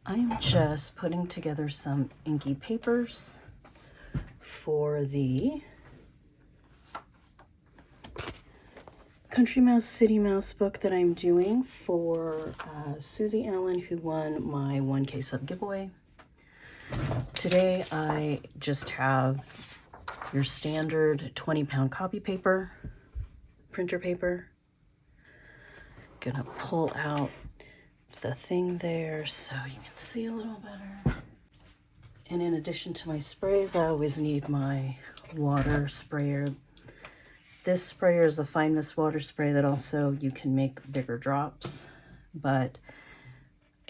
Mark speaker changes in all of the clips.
Speaker 1: I am just putting together some inky papers for the Country Mouse City Mouse book that I'm doing for Suzy Allen, who won my 1K sub giveaway. Today I just have your standard 20-pound copy paper, printer paper. Gonna pull out the thing there so you can see a little better. And in addition to my sprays, I always need my water sprayer. This sprayer is a fine mist water spray that also you can make bigger drops, but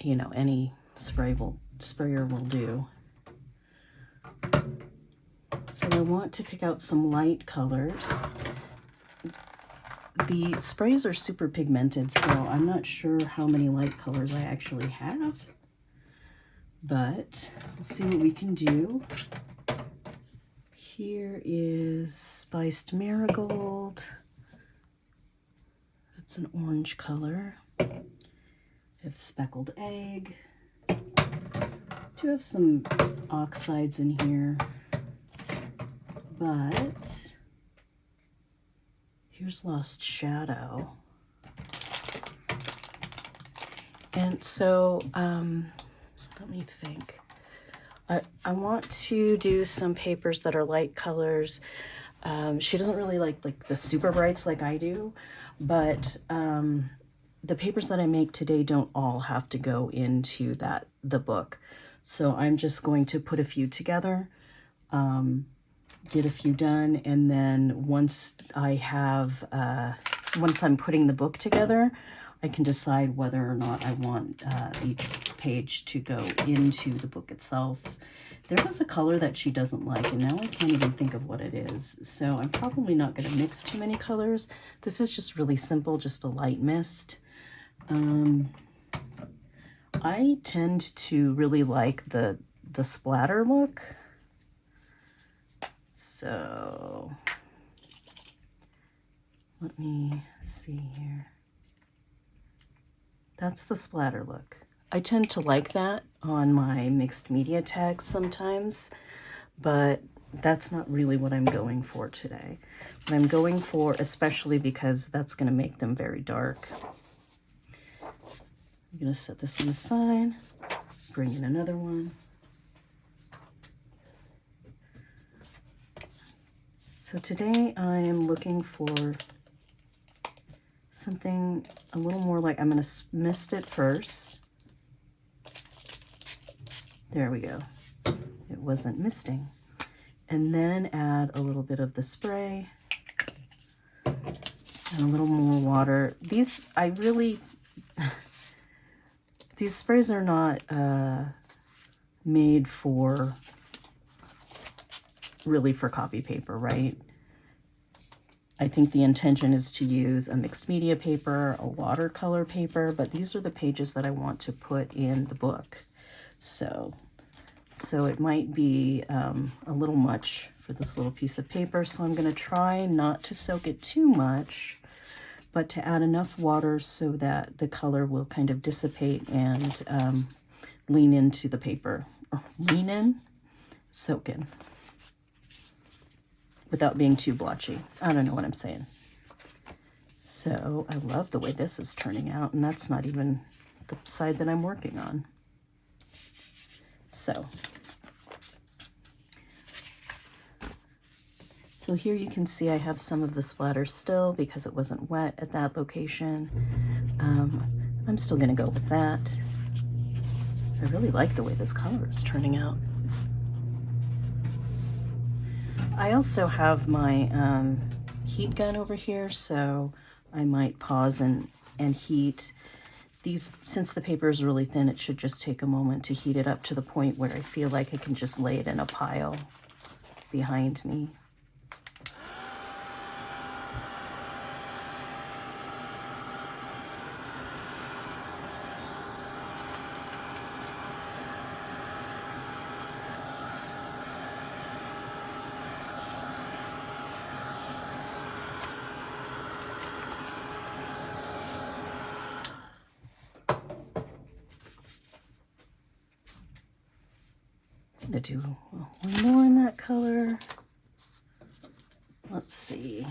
Speaker 1: you know, any sprayer will do. So I want to pick out some light colors. The sprays are super pigmented, so I'm not sure how many light colors I actually have, but let's see what we can do. Here is Spiced Marigold. That's an orange color. I have Speckled Egg. I do have some oxides in here, but here's Lost Shadow. And so, let me think. I want to do some papers that are light colors. She doesn't really like the super brights like I do, but the papers that I make today don't all have to go into the book. So I'm just going to put a few together, get a few done, and then once I'm putting the book together, I can decide whether or not I want each page to go into the book itself. There was a color that she doesn't like, and now I can't even think of what it is. So I'm probably not going to mix too many colors. This is just really simple, just a light mist. I tend to really like the splatter look. So let me see here. That's the splatter look. I tend to like that on my mixed media tags sometimes, but that's not really what I'm going for today. What I'm going for, especially because that's going to make them very dark. I'm going to set this one aside, bring in another one. So today I am looking for something a little more like, I'm going to mist it first. There we go. It wasn't misting. And then add a little bit of the spray and a little more water. These sprays are not made for copy paper, right? I think the intention is to use a mixed media paper, a watercolor paper, but these are the pages that I want to put in the book. So it might be a little much for this little piece of paper, so I'm going to try not to soak it too much, but to add enough water so that the color will kind of dissipate and lean into the paper. Or lean in? Soak in. Without being too blotchy. I don't know what I'm saying. So I love the way this is turning out, and that's not even the side that I'm working on. So here you can see I have some of the splatter still because it wasn't wet at that location. I'm still going to go with that. I really like the way this color is turning out. I also have my heat gun over here, so I might pause and heat these. Since the paper is really thin, it should just take a moment to heat it up to the point where I feel like I can just lay it in a pile behind me. to do one more in that color. Let's see.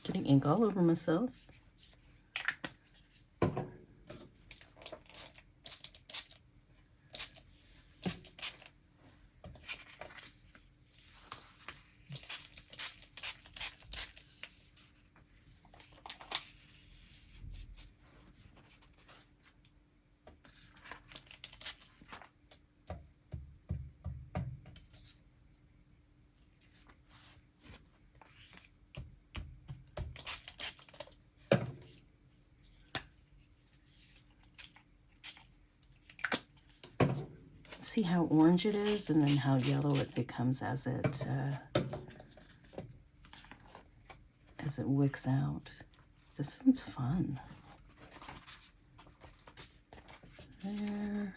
Speaker 1: Getting ink all over myself. See how orange it is and then how yellow it becomes as it wicks out. This one's fun. There.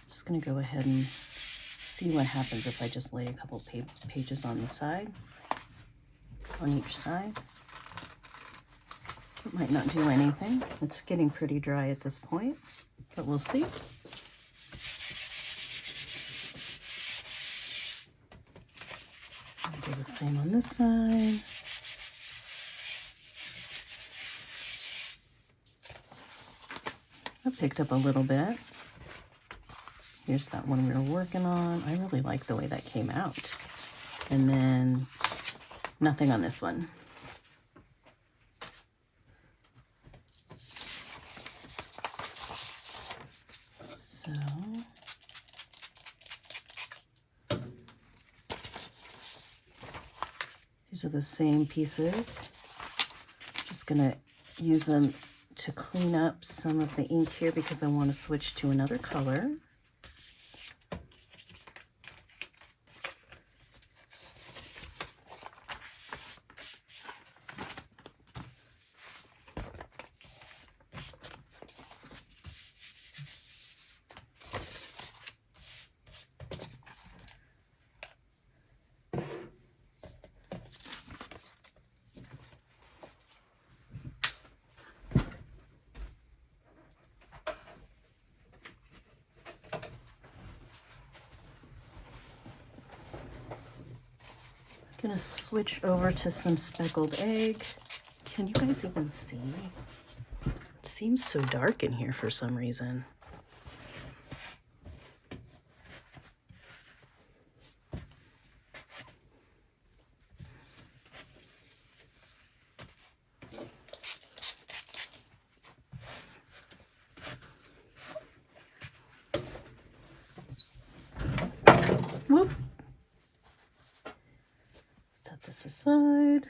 Speaker 1: Just going to go ahead and see what happens if I just lay a couple pages on the side, on each side. It might not do anything. It's getting pretty dry at this point, but we'll see. I'll do the same on this side. I picked up a little bit. Here's that one we were working on. I really like the way that came out. And then nothing on this one. So these are the same pieces. Just gonna use them to clean up some of the ink here because I want to switch to another color. Gonna switch over to some speckled egg. Can you guys even see? It seems so dark in here for some reason. Whoop. Set this aside.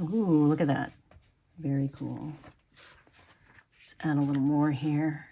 Speaker 1: Ooh, look at that. Very cool. Just add a little more here.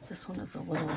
Speaker 1: This one is a little...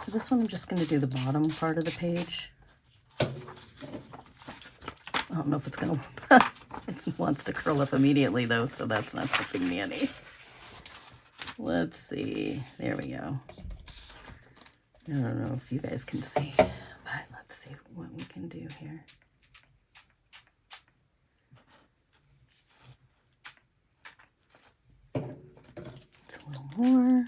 Speaker 1: For this one, I'm just going to do the bottom part of the page. I don't know if it's going to... It wants to curl up immediately, though, so that's not helping me any. Let's see. There we go. I don't know if you guys can see, but let's see what we can do here. It's a little more.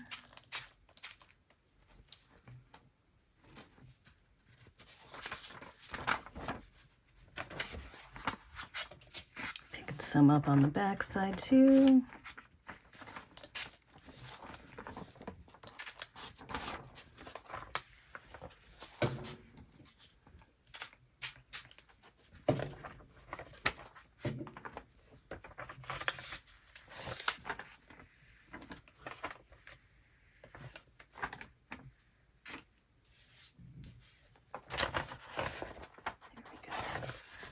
Speaker 1: Picking some up on the back side too.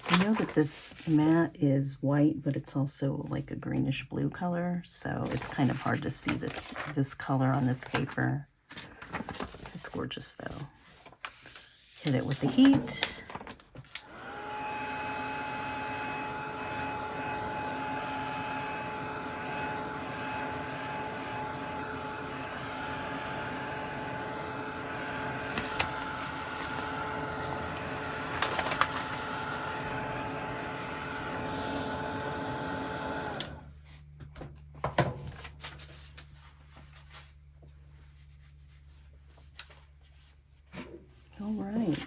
Speaker 1: I know that this mat is white, but it's also like a greenish blue color, so it's kind of hard to see this color on this paper. It's gorgeous though. Hit it with the heat. All right.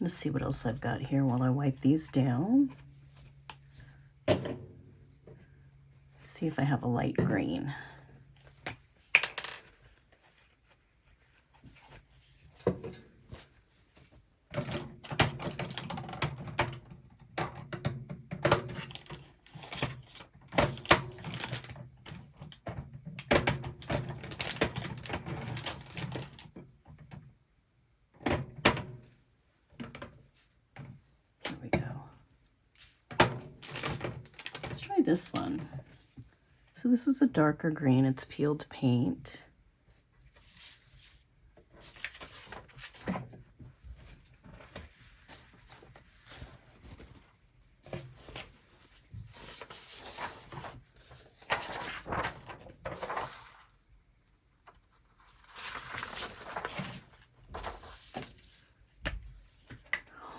Speaker 1: Let's see what else I've got here while I wipe these down. See if I have a light green. This one. So this is a darker green. It's peeled paint.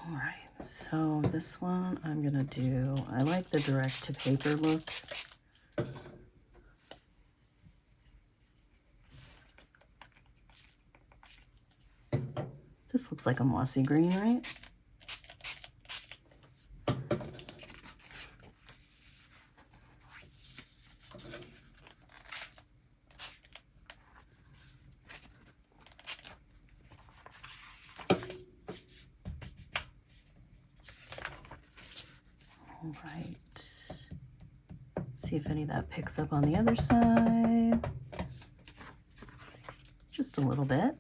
Speaker 1: All right. So this one I'm gonna do, I like the direct to paper look. This looks like a mossy green, right? All right. See if any of that picks up on the other side. Just a little bit.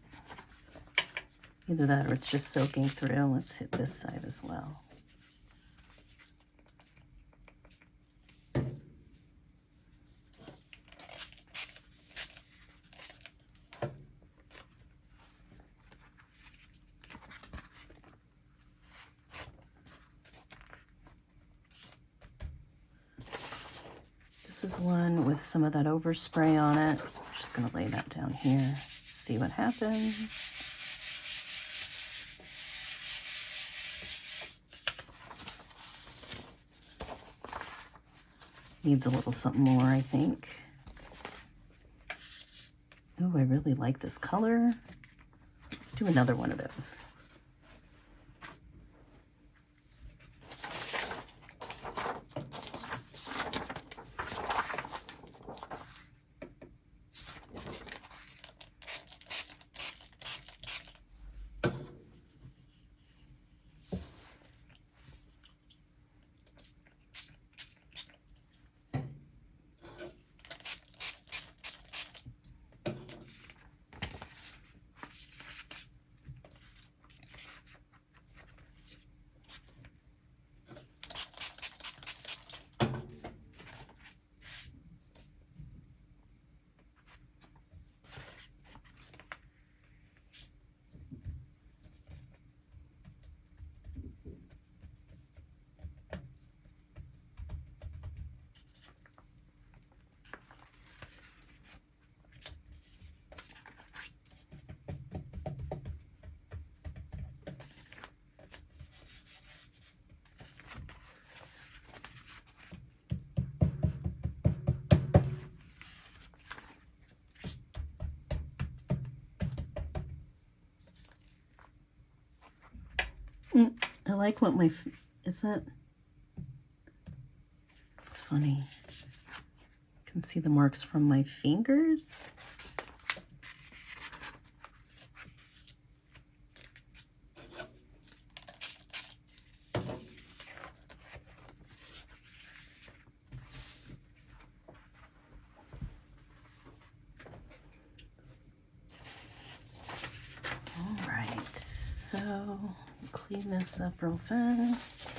Speaker 1: Either that or it's just soaking through. Let's hit this side as well. This is one with some of that overspray on it. I'm just gonna lay that down here, see what happens. Needs a little something more, I think. Ooh, I really like this color. Let's do another one of those. I like what my, is that, it's funny. You can see the marks from my fingers. All right, so clean this up real fast.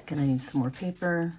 Speaker 1: Gonna need some more paper.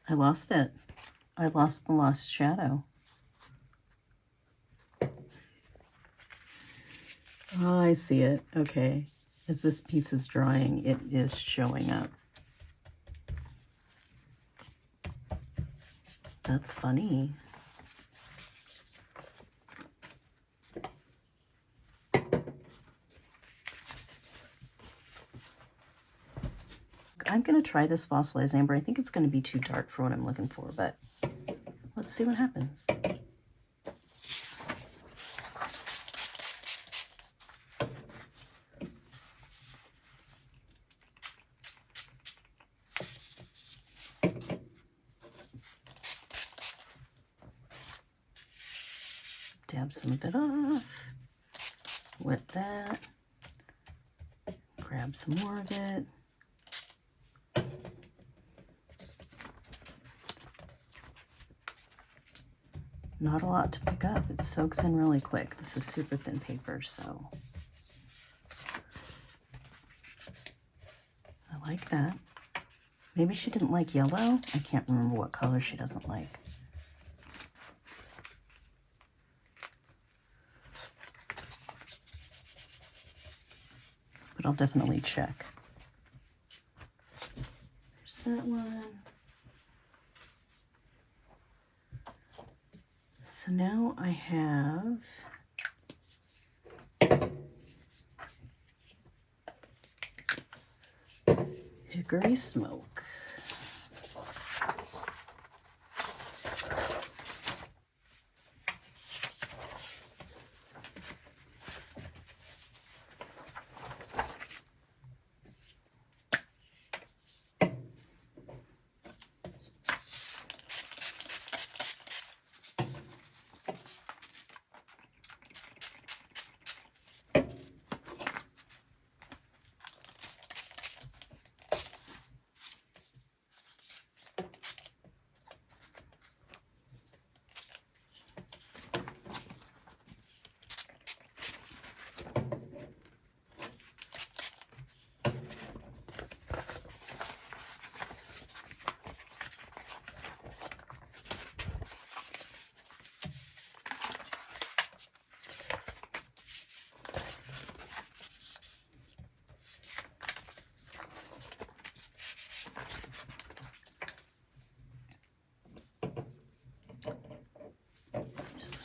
Speaker 1: I lost it. I lost the lost shadow. Oh, I see it. Okay. As this piece is drying, it is showing up. That's funny. I'm going to try this fossilized amber. I think it's going to be too dark for what I'm looking for, but let's see what happens. Dab some of it off. Wet that. Grab some more of it. Not a lot to pick up. It soaks in really quick. This is super thin paper, so I like that. Maybe she didn't like yellow. I can't remember what color she doesn't like. But I'll definitely check. There's that one. So now I have hickory smoke.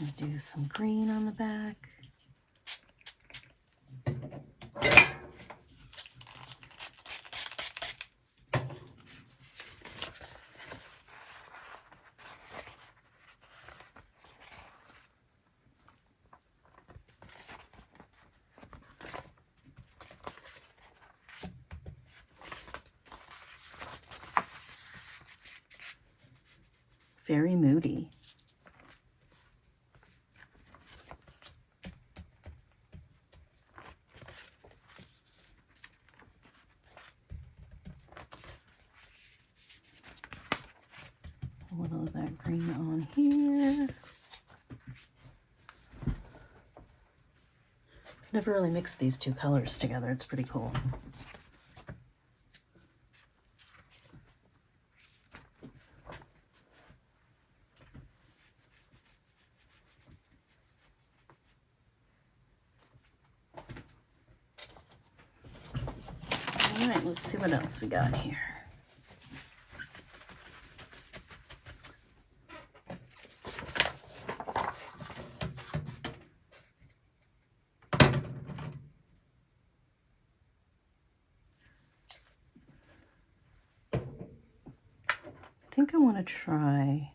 Speaker 1: I'm gonna do some green on the back. Very moody. A little of that green on here. Never really mixed these two colors together. It's pretty cool. All right, let's see what else we got here. I think I want to try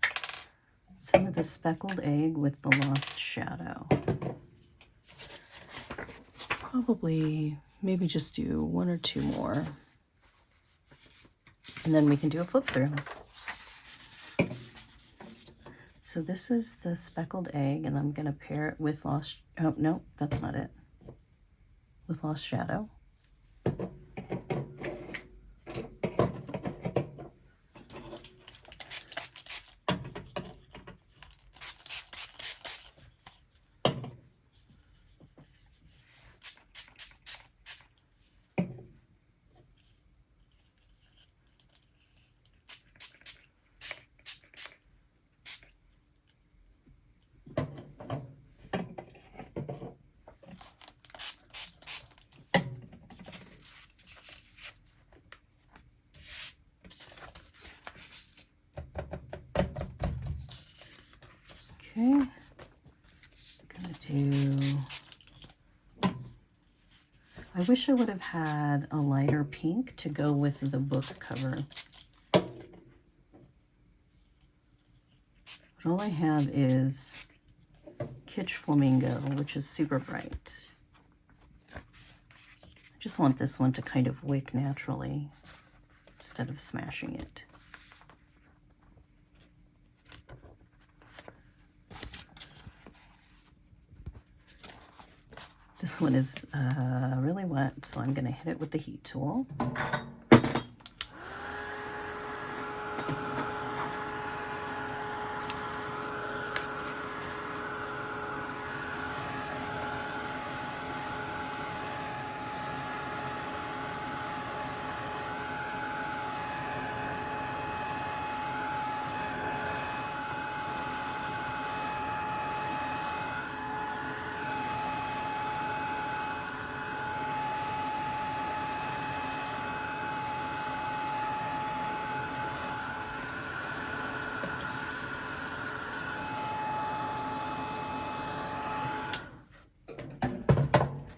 Speaker 1: some of the speckled egg with the lost shadow. Probably, maybe just do one or two more. And then we can do a flip through. So this is the speckled egg, and I'm going to pair it with lost, oh, no, that's not it. With lost shadow. Okay, I'm gonna do, I wish I would have had a lighter pink to go with the book cover. But all I have is Kitsch Flamingo, which is super bright. I just want this one to kind of wick naturally instead of smashing it. This one is really wet, so I'm going to hit it with the heat tool.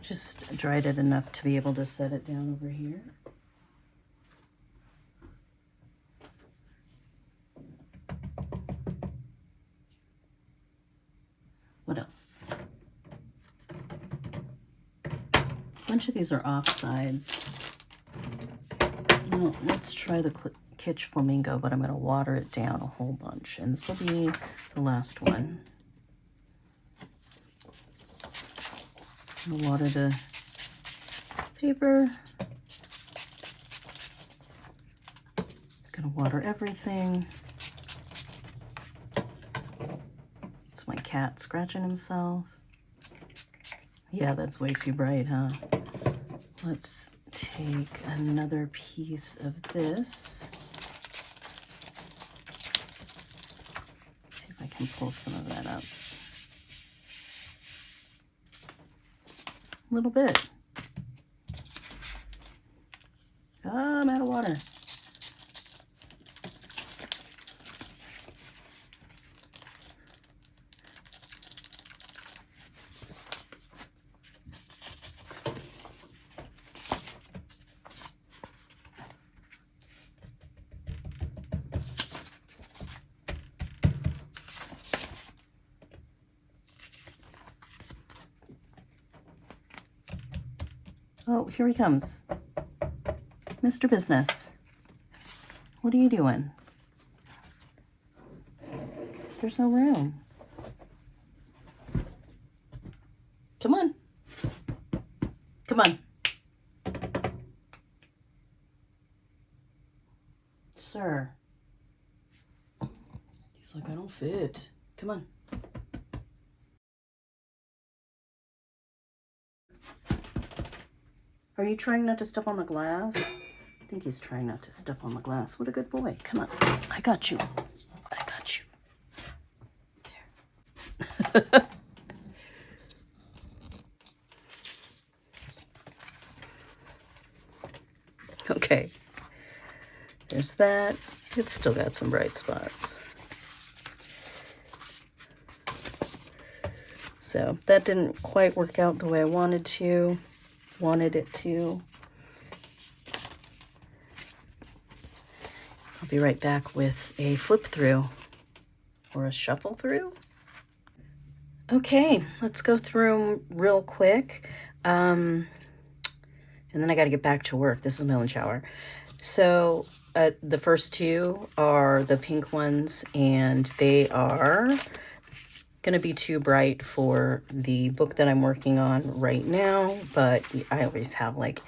Speaker 1: Just dried it enough to be able to set it down over here. What else? A bunch of these are offsides. Well, let's try the Kitsch Flamingo, but I'm going to water it down a whole bunch. And this will be the last one. I'm going to water the paper. I'm going to water everything. It's my cat scratching himself. Yeah, that's way too bright, huh? Let's take another piece of this. See if I can pull some of that up. A little bit. Ah, I'm out of water. Oh, here he comes. Mr. Business. What are you doing? There's no room. Come on. Come on. Sir. He's like, I don't fit. Come on. Are you trying not to step on the glass? I think he's trying not to step on the glass. What a good boy. Come on. I got you. I got you. There. Okay. There's that. It's still got some bright spots. So that didn't quite work out the way I wanted it to. I'll be right back with a flip through or a shuffle through. Okay, let's go through them real quick. And then I got to get back to work. This is my own shower. So the first two are the pink ones, and they are going to be too bright for the book that I'm working on right now, but I always have like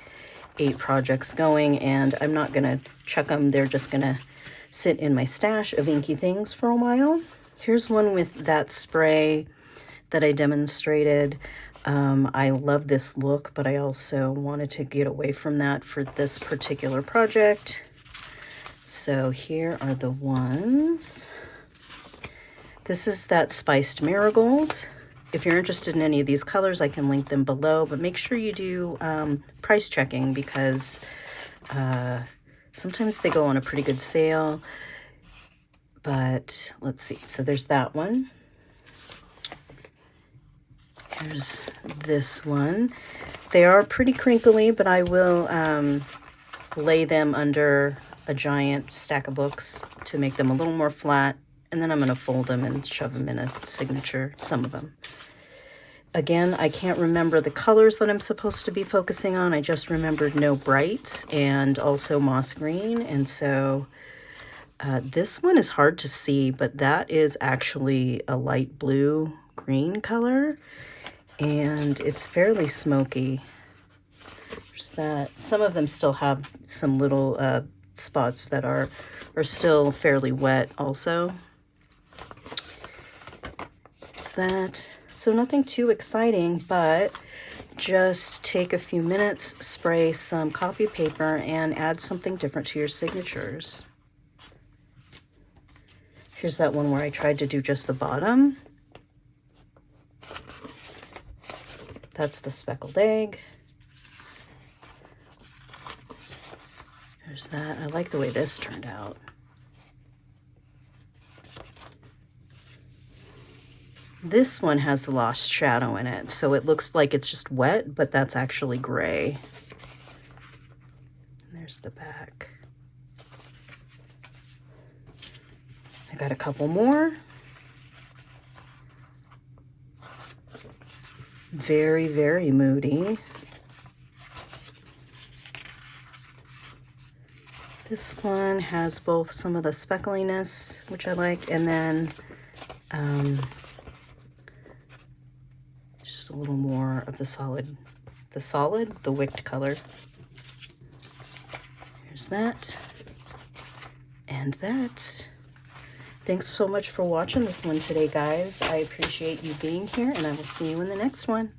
Speaker 1: 8 projects going, and I'm not going to chuck them. They're just going to sit in my stash of inky things for a while. Here's one with that spray that I demonstrated. I love this look, but I also wanted to get away from that for this particular project. So here are the ones. This is that Spiced Marigold. If you're interested in any of these colors, I can link them below, but make sure you do price checking, because sometimes they go on a pretty good sale. But let's see. So there's that one. Here's this one. They are pretty crinkly, but I will lay them under a giant stack of books to make them a little more flat. And then I'm going to fold them and shove them in a signature, some of them. Again, I can't remember the colors that I'm supposed to be focusing on. I just remembered No Brights and also Moss Green. And so this one is hard to see, but that is actually a light blue green color. And it's fairly smoky. There's that. Some of them still have some little spots that are still fairly wet also. There's that. So nothing too exciting, but just take a few minutes, spray some copy paper, and add something different to your signatures. Here's that one where I tried to do just the bottom. That's the speckled egg. There's that. I like the way this turned out. This one has the lost shadow in it, so it looks like it's just wet, but that's actually gray. And there's the back. I got a couple more. Very, very moody. This one has both some of the speckliness, which I like, and then just a little more of the wicked color. Here's that and that. Thanks so much for watching this one today, guys. I appreciate you being here, and I will see you in the next one.